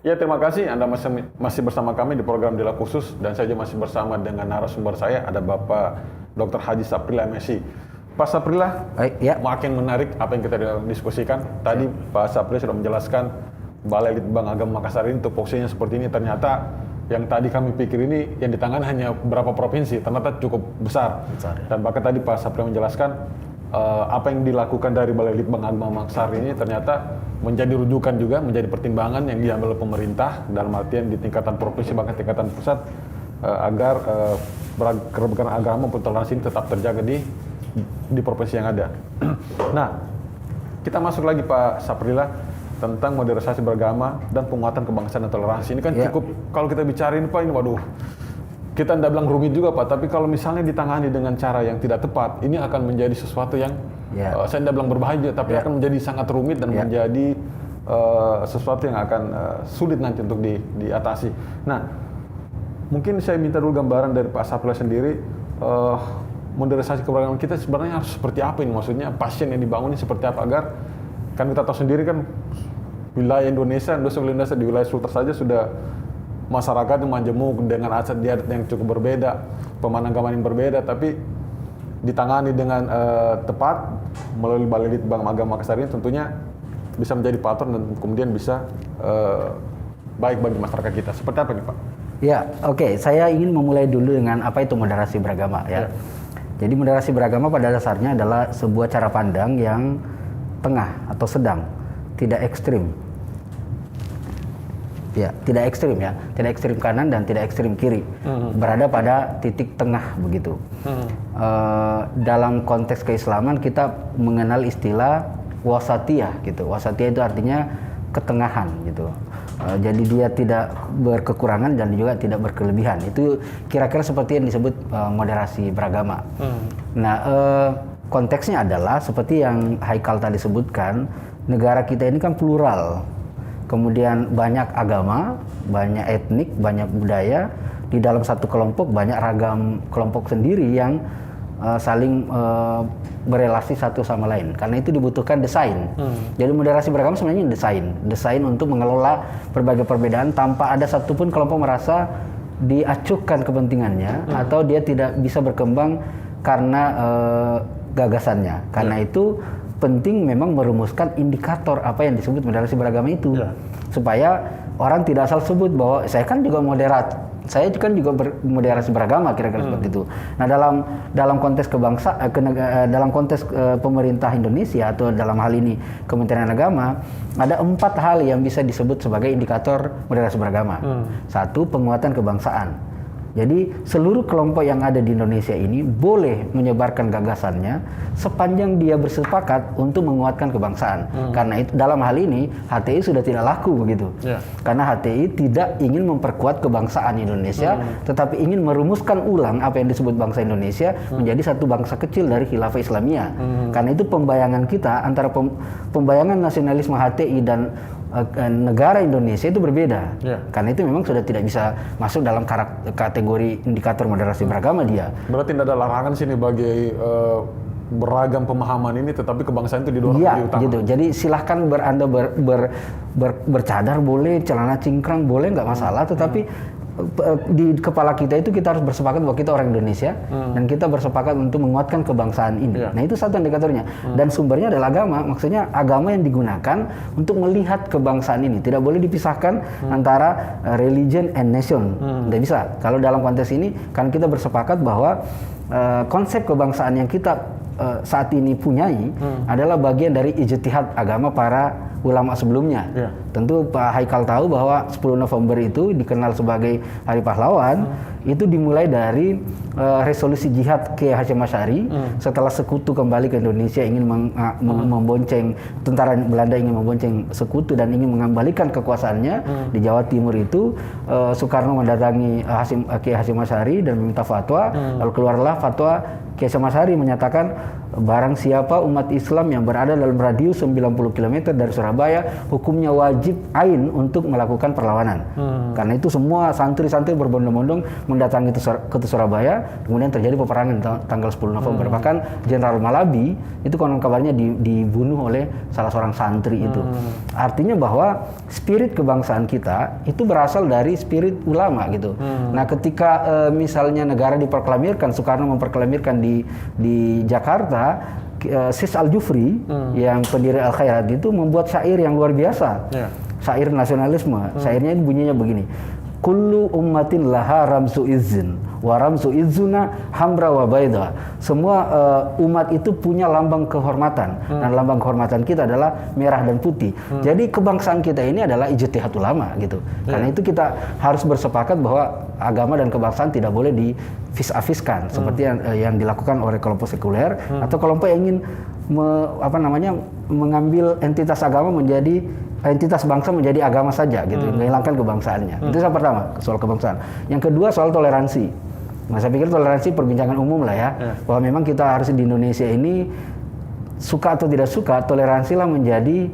Ya, terima kasih Anda masih bersama kami di program Dialog Khusus, dan saya juga masih bersama dengan narasumber saya, ada Bapak Dr. Haji Saprila M.Si. Pak Saprila, Ya. makin menarik apa yang kita diskusikan. Tadi Pak Saprila sudah menjelaskan Balai Litbang Agama Makassar ini tupoksinya seperti ini. Ternyata yang tadi kami pikir ini yang ditangani hanya beberapa provinsi, ternyata cukup besar. Ya. Dan bahkan tadi Pak Saprila menjelaskan apa yang dilakukan dari Balai Litbang Agama Makassar ini ternyata menjadi rujukan juga, menjadi pertimbangan yang diambil oleh pemerintah dalam artian di tingkatan provinsi bahkan tingkatan pusat agar keberagaman agama maupun toleransi ini tetap terjaga di provinsi yang ada. Nah, kita masuk lagi Pak Saprila tentang modernisasi beragama dan penguatan kebangsaan dan toleransi. Ini kan cukup, kalau kita bicarain Pak, ini waduh, kita tidak bilang rumit juga Pak, tapi kalau misalnya ditangani dengan cara yang tidak tepat, ini akan menjadi sesuatu yang saya tidak bilang berbahaya, tapi akan menjadi sangat rumit dan menjadi sesuatu yang akan sulit nanti untuk diatasi. Nah, mungkin saya minta dulu gambaran dari Pak Saprila sendiri, modernisasi keberagaman kita sebenarnya harus seperti apa ini? Maksudnya pasien yang dibangun ini seperti apa, agar kan kita tahu sendiri kan wilayah Indonesia di wilayah Sultra saja sudah masyarakat yang majemuk dengan adat istiadat yang cukup berbeda, pemahaman agama yang berbeda, tapi ditangani dengan tepat melalui Balai Litbang Agama Makassar ini tentunya bisa menjadi patron dan kemudian bisa baik bagi masyarakat kita. Seperti apa nih Pak? Ya, oke. Saya ingin memulai dulu dengan apa itu moderasi beragama ya. Jadi moderasi beragama pada dasarnya adalah sebuah cara pandang yang tengah atau sedang, tidak ekstrim. Ya, tidak ekstrim ya, tidak ekstrim kanan dan tidak ekstrim kiri, berada pada titik tengah begitu. Dalam konteks keislaman kita mengenal istilah wasatiyah gitu. Wasatiyah itu artinya ketengahan gitu. Jadi dia tidak berkekurangan dan juga tidak berkelebihan. Itu kira-kira seperti yang disebut moderasi beragama. Nah, konteksnya adalah seperti yang Haikal tadi sebutkan, negara kita ini kan plural. Kemudian banyak agama, banyak etnik, banyak budaya. Di dalam satu kelompok banyak ragam kelompok sendiri yang saling berelasi satu sama lain. Karena itu dibutuhkan desain. Jadi moderasi beragama sebenarnya desain untuk mengelola berbagai perbedaan tanpa ada satupun kelompok merasa diacuhkan kepentingannya atau dia tidak bisa berkembang karena gagasannya. Karena itu penting memang merumuskan indikator apa yang disebut moderasi beragama itu, supaya orang tidak asal sebut bahwa saya kan juga moderat, saya kan juga moderasi beragama, kira-kira seperti itu. Nah, dalam konteks dalam konteks pemerintah Indonesia atau dalam hal ini Kementerian Agama, ada 4 hal yang bisa disebut sebagai indikator moderasi beragama. Satu, penguatan kebangsaan. Jadi seluruh kelompok yang ada di Indonesia ini boleh menyebarkan gagasannya sepanjang dia bersepakat untuk menguatkan kebangsaan. Karena itu dalam hal ini HTI sudah tidak laku begitu. Karena HTI tidak ingin memperkuat kebangsaan Indonesia, tetapi ingin merumuskan ulang apa yang disebut bangsa Indonesia menjadi satu bangsa kecil dari khilafah Islamiyah. Karena itu pembayangan kita antara pembayangan nasionalisme HTI dan negara Indonesia itu berbeda. Karena itu memang sudah tidak bisa masuk dalam kategori indikator moderasi beragama dia. Berarti tidak ada larangan sini bagi beragam pemahaman ini, tetapi kebangsaan itu didorong lebih utama. Gitu. Jadi silahkan Anda bercadar boleh, celana cingkrang boleh, nggak masalah, tetapi di kepala kita itu kita harus bersepakat bahwa kita orang Indonesia dan kita bersepakat untuk menguatkan kebangsaan ini. Nah, itu satu indikatornya. Dan sumbernya adalah agama. Maksudnya agama yang digunakan untuk melihat kebangsaan ini. Tidak boleh dipisahkan antara religion and nation. Tidak bisa. Kalau dalam konteks ini kan kita bersepakat bahwa konsep kebangsaan yang kita saat ini punyai adalah bagian dari ijtihad agama para ulama sebelumnya. Tentu Pak Haikal tahu bahwa 10 November itu dikenal sebagai Hari Pahlawan. Itu dimulai dari resolusi jihad Kiai Hasyim Asy'ari setelah sekutu kembali ke Indonesia, ingin membonceng tentara Belanda, ingin membonceng sekutu dan ingin mengembalikan kekuasaannya di Jawa Timur itu. Soekarno mendatangi Kiai Hasyim Asy'ari dan meminta fatwa. Lalu keluarlah fatwa Kiai Hasyim Asy'ari menyatakan barang siapa umat Islam yang berada dalam radius 90 km dari Surabaya, hukumnya wajib ain untuk melakukan perlawanan. Karena itu semua santri-santri berbondong-bondong mendatangi ke Surabaya, kemudian terjadi peperangan tanggal 10 November. Bahkan Jenderal Malabi itu konon kabarnya dibunuh oleh salah seorang santri itu. Artinya bahwa spirit kebangsaan kita itu berasal dari spirit ulama gitu. Nah, ketika misalnya negara diproklamirkan, Soekarno memproklamirkan di Jakarta, Sis Al-Jufri yang pendiri Al-Khairat itu membuat syair yang luar biasa. Syair nasionalisme. Syairnya ini bunyinya begini. Kullu ummatin laha ramsu izzin wa ramsu izzuna hamra wa baida. Semua umat itu punya lambang kehormatan, dan lambang kehormatan kita adalah merah dan putih. Jadi kebangsaan kita ini adalah ijtihad ulama gitu. Karena itu kita harus bersepakat bahwa agama dan kebangsaan tidak boleh difis-afiskan seperti yang dilakukan oleh kelompok sekuler atau kelompok yang ingin mengambil entitas agama menjadi entitas bangsa menjadi agama saja gitu, menghilangkan kebangsaannya. Itu yang pertama, soal kebangsaan. Yang kedua soal toleransi. Nah, saya pikir toleransi perbincangan umum lah ya, bahwa memang kita harus di Indonesia ini suka atau tidak suka, toleransilah menjadi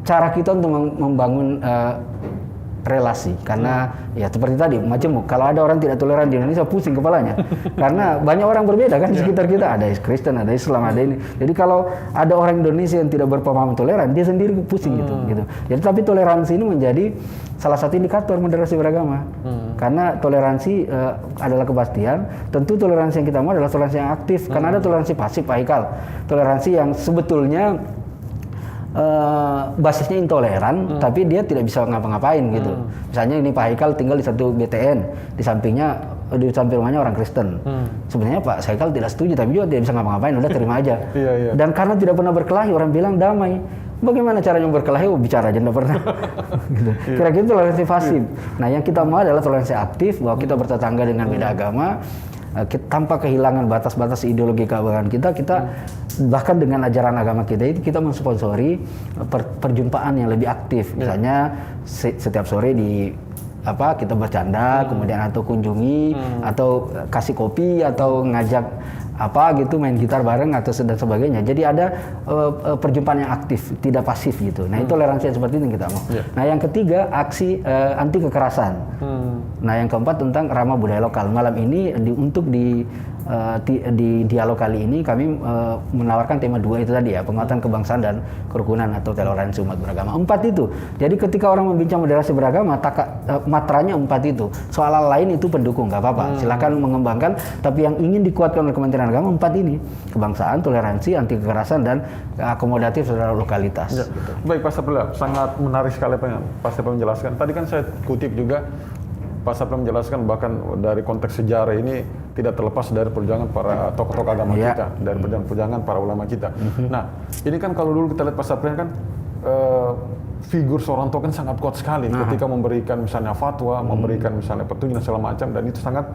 cara kita untuk membangun relasi. Karena ya seperti tadi macam kalau ada orang tidak toleran di Indonesia pusing kepalanya karena banyak orang berbeda kan di sekitar kita, ada Kristen, ada Islam, ada ini. Jadi kalau ada orang Indonesia yang tidak berpemahaman toleran, dia sendiri pusing gitu. Jadi tapi toleransi ini menjadi salah satu indikator moderasi beragama. Karena toleransi adalah kepastian. Tentu toleransi yang kita mau adalah toleransi yang aktif. Karena ada toleransi pasif, Pak Haikal. Toleransi yang sebetulnya basisnya intoleran, tapi dia tidak bisa ngapa-ngapain gitu. Misalnya ini Pak Haikal tinggal di satu BTN, di samping rumahnya orang Kristen. Sebenarnya Pak Haikal tidak setuju, tapi juga tidak bisa ngapa-ngapain, udah terima aja. Dan karena tidak pernah berkelahi, orang bilang damai. Bagaimana caranya berkelahi? Bicara aja, tidak pernah. Gitu. Kira-kira itu toleransi pasif. Nah, yang kita mau adalah toleransi aktif, bahwa kita bertetangga dengan beda agama, tanpa kehilangan batas-batas ideologi keagamaan kita bahkan dengan ajaran agama kita itu kita mensponsori perjumpaan yang lebih aktif. Misalnya setiap sore kita bercanda, kemudian atau kunjungi atau kasih kopi atau ngajak main gitar bareng atau dan sebagainya. Jadi ada perjumpaan yang aktif, tidak pasif gitu. Nah, itu toleransi yang seperti itu yang kita mau. Nah, yang ketiga aksi anti kekerasan. Nah, yang keempat tentang ramah budaya lokal. Malam ini di dialog kali ini kami menawarkan tema 2 itu tadi ya, penguatan kebangsaan dan kerukunan atau toleransi umat beragama. 4 itu. Jadi ketika orang membincang moderasi beragama, matranya 4 itu. Soal lain itu pendukung, nggak apa-apa. Silakan mengembangkan. Tapi yang ingin dikuatkan oleh Kementerian Agama 4 ini: kebangsaan, toleransi, anti kekerasan, dan akomodatif secara lokalitas. Gitu. Baik, Pak Saprila, sangat menarik sekali apa yang Pak Saprila menjelaskan. Tadi kan saya kutip juga Pak Saprila menjelaskan bahkan dari konteks sejarah ini tidak terlepas dari perjuangan para tokoh-tokoh agama kita, dari perjuangan para ulama kita. Nah, ini kan kalau dulu kita lihat Pak Saprila kan figur seorang tokoh kan sangat kuat sekali ketika memberikan misalnya fatwa, memberikan misalnya petunjuk dan segala macam, dan itu sangat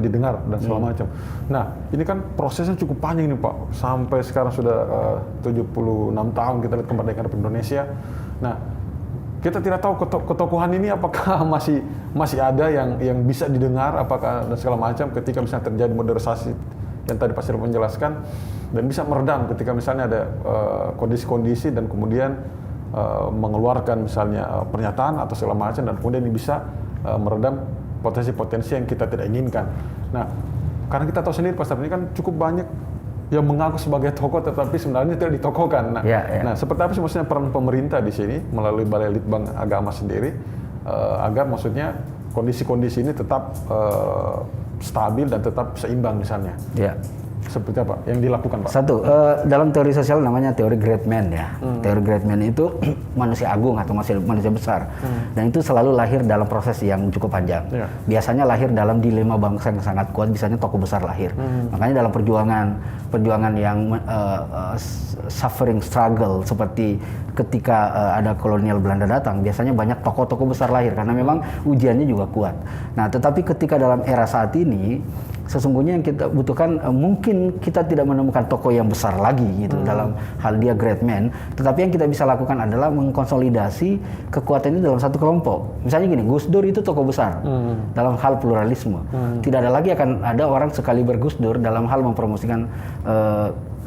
didengar dan segala macam. Nah, ini kan prosesnya cukup panjang nih Pak, sampai sekarang sudah 76 tahun kita lihat kemerdekaan Indonesia. Nah, kita tidak tahu ketokohan ini apakah masih ada yang bisa didengar, apakah dan segala macam ketika misalnya terjadi modernisasi yang tadi Pak Saprila menjelaskan, dan bisa meredam ketika misalnya ada kondisi-kondisi dan kemudian mengeluarkan misalnya pernyataan atau segala macam, dan kemudian ini bisa meredam potensi-potensi yang kita tidak inginkan. Nah, karena kita tahu sendiri Pak Saprila ini kan cukup banyak yang mengaku sebagai tokoh tetapi sebenarnya tidak ditokohkan. Nah, nah seperti apa sih maksudnya peran pemerintah di sini melalui Balai Litbang Agama sendiri agar maksudnya kondisi-kondisi ini tetap stabil dan tetap seimbang misalnya? Seperti apa yang dilakukan Pak? Satu, dalam teori sosial namanya teori great man ya. Teori great man itu manusia agung atau manusia besar. Dan itu selalu lahir dalam proses yang cukup panjang. Biasanya lahir dalam dilema bangsa yang sangat kuat, biasanya tokoh besar lahir. Makanya dalam perjuangan yang suffering struggle seperti ketika ada kolonial Belanda datang, biasanya banyak tokoh-tokoh besar lahir karena memang ujiannya juga kuat. Nah, tetapi ketika dalam era saat ini sesungguhnya yang kita butuhkan, mungkin kita tidak menemukan tokoh yang besar lagi gitu dalam hal dia great man, tetapi yang kita bisa lakukan adalah mengkonsolidasi kekuatan itu dalam satu kelompok. Misalnya gini, Gus Dur itu tokoh besar dalam hal pluralisme. Tidak ada lagi akan ada orang sekali Gus Dur dalam hal mempromosikan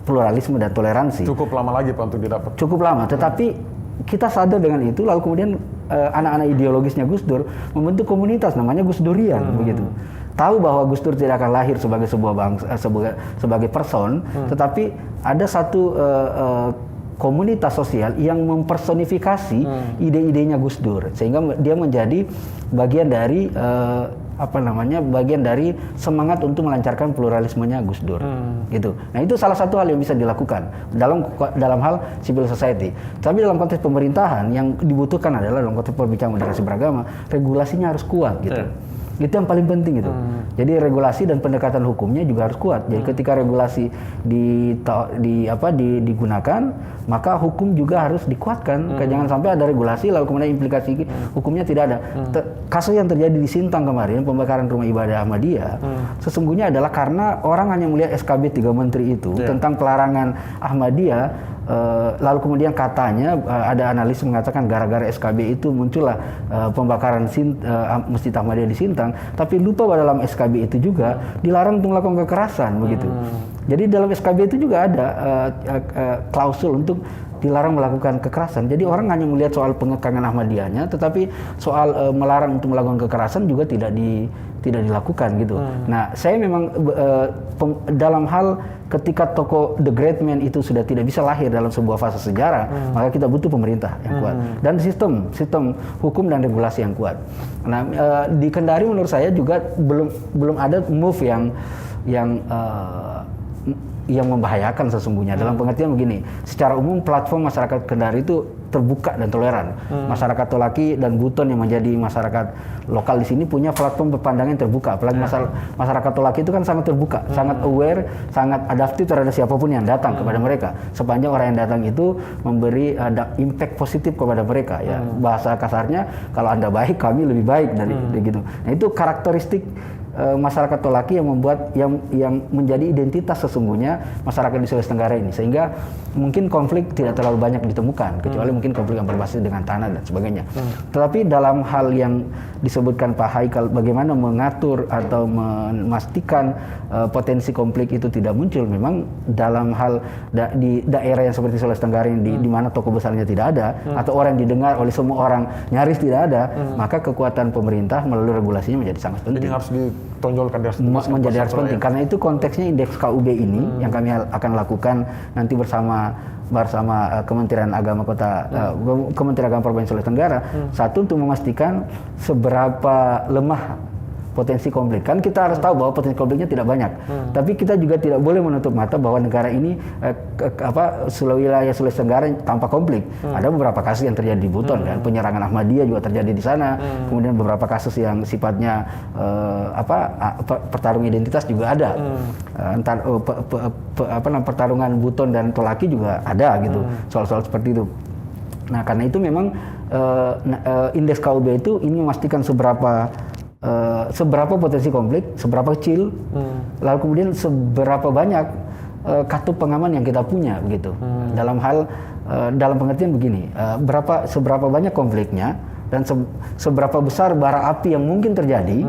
pluralisme dan toleransi. Cukup lama lagi Pak untuk didapat. Cukup lama, tetapi kita sadar dengan itu, lalu kemudian anak-anak ideologisnya Gus Dur membentuk komunitas namanya Gus Durian begitu. tahu bahwa Gus Dur tidak akan lahir sebagai sebuah bangsa, sebagai person, tetapi ada satu komunitas sosial yang mempersonifikasi ide-idenya Gus Dur, sehingga dia menjadi bagian dari bagian dari semangat untuk melancarkan pluralismenya Gus Dur. Gitu. Nah, itu salah satu hal yang bisa dilakukan dalam hal civil society. Tapi dalam konteks pemerintahan yang dibutuhkan adalah dalam konteks pembicaraan moderasi beragama, regulasinya harus kuat gitu. Itu yang paling penting itu. Jadi regulasi dan pendekatan hukumnya juga harus kuat. Jadi ketika regulasi digunakan, maka hukum juga harus dikuatkan. Jangan sampai ada regulasi lalu kemudian implikasi hukumnya tidak ada. Kasus yang terjadi di Sintang kemarin, pembakaran rumah ibadah Ahmadiyah, sesungguhnya adalah karena orang hanya melihat SKB 3 menteri itu tentang pelarangan Ahmadiyah. Lalu kemudian katanya ada analis mengatakan gara-gara SKB itu muncullah pembakaran Masjid Ahmadiyah di Sintang, tapi lupa bahwa dalam SKB itu juga dilarang untuk melakukan kekerasan begitu. Jadi dalam SKB itu juga ada klausul untuk dilarang melakukan kekerasan. Jadi orang hanya melihat soal pengekangan Ahmadiyahnya, tetapi soal melarang untuk melakukan kekerasan juga tidak dilakukan gitu. Nah, saya memang dalam hal ketika tokoh The Great Man itu sudah tidak bisa lahir dalam sebuah fase sejarah, maka kita butuh pemerintah yang kuat dan sistem hukum dan regulasi yang kuat. Nah, di Kendari menurut saya juga belum ada move yang membahayakan sesungguhnya, dalam pengertian begini, secara umum platform masyarakat Kendari itu terbuka dan toleran. Masyarakat Tolaki dan Buton yang menjadi masyarakat lokal di sini punya platform berpandangan yang terbuka. Apalagi masyarakat Tolaki itu kan sangat terbuka, sangat aware, sangat adaptif terhadap siapapun yang datang kepada mereka. Sepanjang orang yang datang itu memberi impact positif kepada mereka. Ya, bahasa kasarnya, kalau Anda baik, kami lebih baik dari gitu. Nah, itu karakteristik masyarakat Tolaki yang membuat yang menjadi identitas sesungguhnya masyarakat di Sulawesi Tenggara ini, sehingga mungkin konflik tidak terlalu banyak ditemukan, kecuali mungkin konflik yang berbasis dengan tanah dan sebagainya. Tetapi dalam hal yang disebutkan Pak Haikal, bagaimana mengatur atau memastikan potensi konflik itu tidak muncul, memang dalam hal di daerah yang seperti Sulawesi Tenggara ini, di mana tokoh besarnya tidak ada, atau orang yang didengar oleh semua orang nyaris tidak ada, maka kekuatan pemerintah melalui regulasinya menjadi sangat penting. Ini harus ditonjolkan menjadi harus penting. Karena itu konteksnya indeks KUB ini yang kami akan lakukan nanti bersama Kementerian Agama Kementerian Agama Provinsi Sulawesi Tenggara. Satu, untuk memastikan seberapa lemah potensi konflik. Kan kita harus tahu bahwa potensi konfliknya tidak banyak. Tapi kita juga tidak boleh menutup mata bahwa negara ini wilayah Sulawesi Tenggara tanpa konflik. Ada beberapa kasus yang terjadi di Buton kan, penyerangan Ahmadiyah juga terjadi di sana. Kemudian beberapa kasus yang sifatnya pertarungan identitas juga ada. Pertarungan Buton dan Tolaki juga ada gitu. Soal-soal seperti itu. Nah, karena itu memang indeks KUB itu ini memastikan seberapa potensi konflik, seberapa kecil, lalu kemudian seberapa banyak katup pengaman yang kita punya begitu. Dalam pengertian begini, seberapa banyak konfliknya dan seberapa besar bara api yang mungkin terjadi,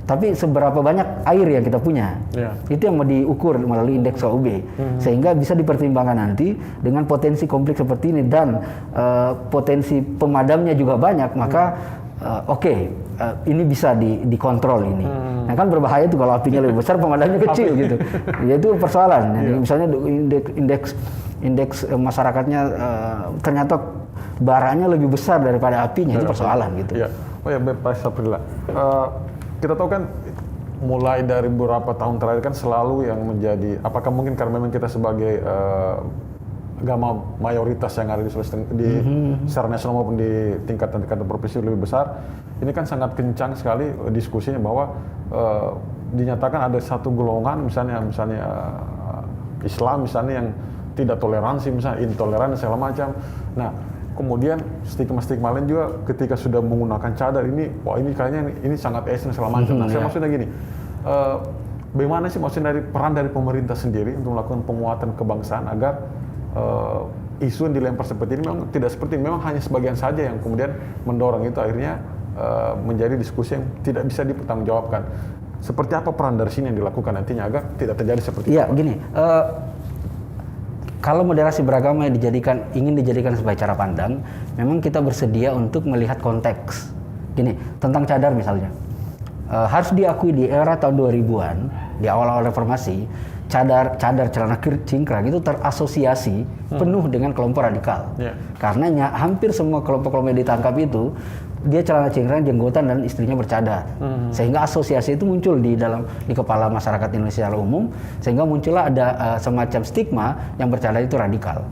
tapi seberapa banyak air yang kita punya. Itu yang mau diukur melalui indeks KUB, sehingga bisa dipertimbangkan nanti dengan potensi konflik seperti ini dan potensi pemadamnya juga banyak, maka ini bisa dikontrol ini. Nah, kan berbahaya tuh kalau apinya lebih besar, pemadamnya kecil gitu. Ya, itu persoalan. Misalnya indeks masyarakatnya ternyata baranya lebih besar daripada apinya, itu persoalan gitu. Ya. Oh ya, Pak Saprillah. Kita tahu kan mulai dari beberapa tahun terakhir kan selalu yang menjadi, apakah mungkin karena memang kita sebagai agama mayoritas yang ada di Sulawesi secara nasional maupun di tingkatan provinsi lebih besar, ini kan sangat kencang sekali diskusinya bahwa dinyatakan ada satu golongan misalnya Islam misalnya yang tidak toleransi, misalnya intoleran segala macam. Nah, kemudian stigma lain juga ketika sudah menggunakan cadar ini, wah ini kayaknya ini sangat ekstrem segala macam. Nah, saya maksudnya gini, bagaimana sih maksudnya peran dari pemerintah sendiri untuk melakukan penguatan kebangsaan agar isu yang dilempar seperti ini memang tidak seperti ini, memang hanya sebagian saja yang kemudian mendorong itu, akhirnya menjadi diskusi yang tidak bisa dipertanggungjawabkan. Seperti apa peran dari sini yang dilakukan nantinya agar tidak terjadi seperti itu? Iya, begini. Kalau moderasi beragama yang ingin dijadikan sebagai cara pandang, memang kita bersedia untuk melihat konteks. Gini, tentang cadar misalnya. harus diakui di era tahun 2000-an, di awal-awal reformasi, cadar celana cingkrang itu terasosiasi penuh dengan kelompok radikal. Karena hampir semua kelompok-kelompok yang ditangkap itu dia celana cingkrang, jenggotan, dan istrinya bercadar. Sehingga asosiasi itu muncul di kepala masyarakat Indonesia secara umum, sehingga muncullah ada semacam stigma yang bercadar itu radikal.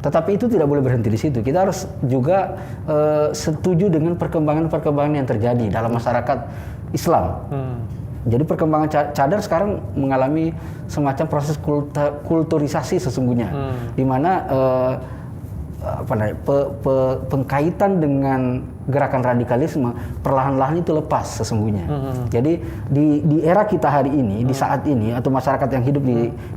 Tetapi itu tidak boleh berhenti di situ. Kita harus juga setuju dengan perkembangan yang terjadi dalam masyarakat Islam. Jadi perkembangan cadar sekarang mengalami semacam proses kulturisasi sesungguhnya, di mana pengkaitan dengan gerakan radikalisme perlahan-lahan itu lepas sesungguhnya. Jadi di era kita hari ini, di saat ini, atau masyarakat yang hidup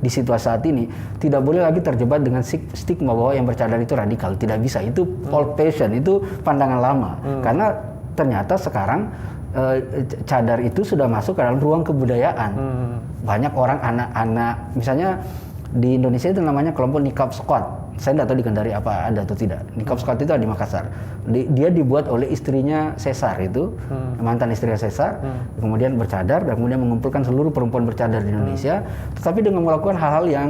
di situasi saat ini, tidak boleh lagi terjebak dengan stigma bahwa yang bercadar itu radikal. Tidak bisa, itu old fashion, itu pandangan lama. Karena ternyata sekarang cadar itu sudah masuk ke dalam ruang kebudayaan. Banyak orang, anak-anak, misalnya di Indonesia itu namanya kelompok Niqab Squad. Saya tidak tahu di Kendari apa ada atau tidak. Niqab Squad itu ada di Makassar. Dia dibuat oleh istrinya Caesar itu, mantan istrinya Caesar, kemudian bercadar dan kemudian mengumpulkan seluruh perempuan bercadar di Indonesia, tetapi dengan melakukan hal-hal yang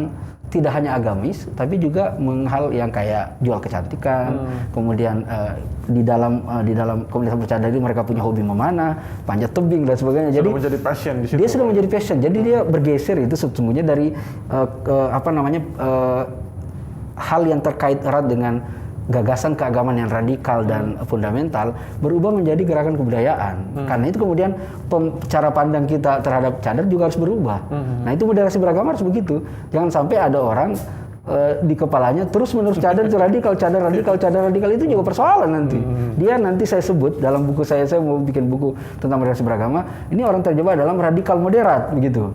tidak hanya agamis, tapi juga hal yang kayak jual kecantikan. Kemudian di dalam komunitas bercadar itu mereka punya hobi memanah, panjat tebing dan sebagainya. Jadi menjadi passion di situ. Dia sudah menjadi passion. Jadi dia bergeser itu sesungguhnya dari hal yang terkait erat dengan gagasan keagamaan yang radikal dan fundamental berubah menjadi gerakan kebudayaan. Karena itu kemudian cara pandang kita terhadap cadar juga harus berubah. Nah, itu moderasi beragama harus begitu. Jangan sampai ada orang di kepalanya terus-menerus cadar itu radikal itu juga persoalan nanti. Dia nanti saya sebut dalam buku saya mau bikin buku tentang moderasi beragama, ini orang terjebak dalam radikal moderat begitu.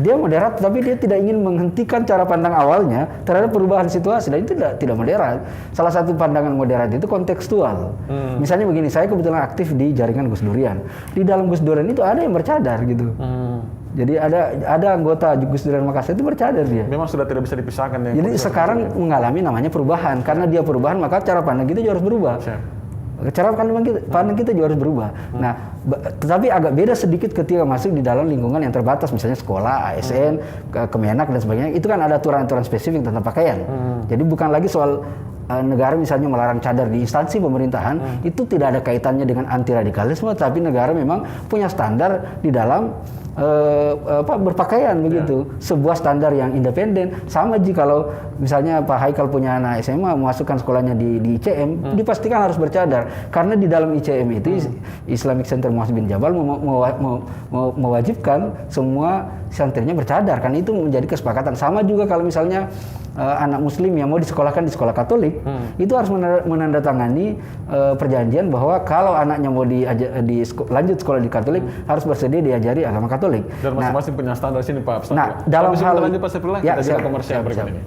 Dia moderat tapi dia tidak ingin menghentikan cara pandang awalnya terhadap perubahan situasi, dan itu tidak moderat. Salah satu pandangan moderat itu kontekstual. Misalnya begini, saya kebetulan aktif di jaringan Gus Durian. Di dalam Gus Durian itu ada yang bercadar gitu. Jadi ada anggota Gus Durian Makassar itu bercadar dia. Memang sudah tidak bisa dipisahkan. Jadi sekarang mengalami namanya perubahan. Karena dia perubahan, maka cara pandang kita juga harus berubah. Cara pandang kita juga harus berubah. Nah, tetapi agak beda sedikit ketika masuk di dalam lingkungan yang terbatas, misalnya sekolah, ASN, Kemenak dan sebagainya. Itu kan ada aturan-aturan spesifik tentang pakaian. Jadi bukan lagi soal negara misalnya melarang cadar di instansi pemerintahan, itu tidak ada kaitannya dengan anti radikalisme, tapi negara memang punya standar di dalam berpakaian begitu, sebuah standar yang independen. Sama jika kalau misalnya Pak Haikal punya anak SMA memasukkan sekolahnya di ICM, dipastikan harus bercadar karena di dalam ICM itu Islamic Center Muaz bin Jabal mewajibkan semua santrinya bercadar, kan itu menjadi kesepakatan. Sama juga kalau misalnya anak muslim yang mau disekolahkan di sekolah Katolik, itu harus menandatangani perjanjian bahwa kalau anaknya mau lanjut sekolah di Katolik harus bersedia diajari agama Katolik. Dan masing-masing punya standar sini Pak. Nah, dalam hal lanjut Pak Saifullah, kita juga komersial berikut ini.